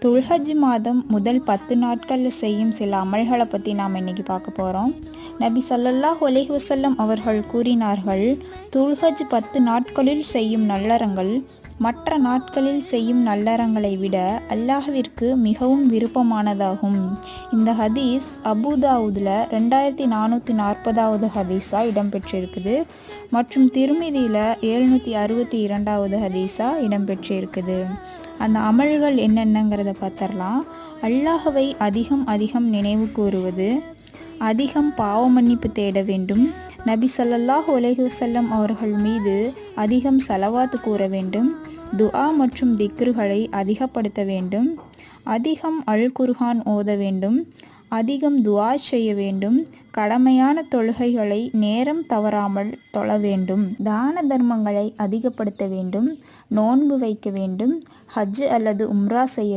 துல்ஹஜ் மாதம் முதல் 10 நாட்களில் செய்யும் சில அமல்களை பற்றி நாம் இன்னைக்கு பார்க்க போகிறோம். நபி ஸல்லல்லாஹு அலைஹி வஸல்லம் அவர்கள் கூறினார்கள், துல்ஹஜ் 10 நாட்களில் செய்யும் நல்லறங்கள் மற்ற நாட்களில் செய்யும் நல்லறங்களை விட அல்லாஹ்விற்கு மிகவும் விருப்பமானதாகும். இந்த ஹதீஸ் அபூதாவுதில் 2440வது ஹதீஸாக இடம்பெற்றிருக்குது மற்றும் திருமிதியில் 762வது ஹதீஸாக இடம்பெற்றிருக்குது. அந்த அமல்கள் என்னென்னங்கிறத பார்த்துடலாம். அல்லாஹ்வை அதிகம் நினைவு கூறுவது, அதிகம் பாவ மன்னிப்பு தேட வேண்டும், நபி ஸல்லல்லாஹு அலைஹி வஸல்லம் அவர்கள் மீது அதிகம் ஸலவாத் கூற வேண்டும், துஆ மற்றும் திக்ருகளை அதிகப்படுத்த வேண்டும், அதிகம் அல் குர்ஆன் ஓத வேண்டும், அதிகம் துஆ செய்ய வேண்டும், கடமையான தொழுகைகளை நேரம் தவறாமல் தொழ வேண்டும், தான தர்மங்களை அதிகப்படுத்த வேண்டும், நோன்பு வைக்க வேண்டும், ஹஜ் அல்லது உம்ரா செய்ய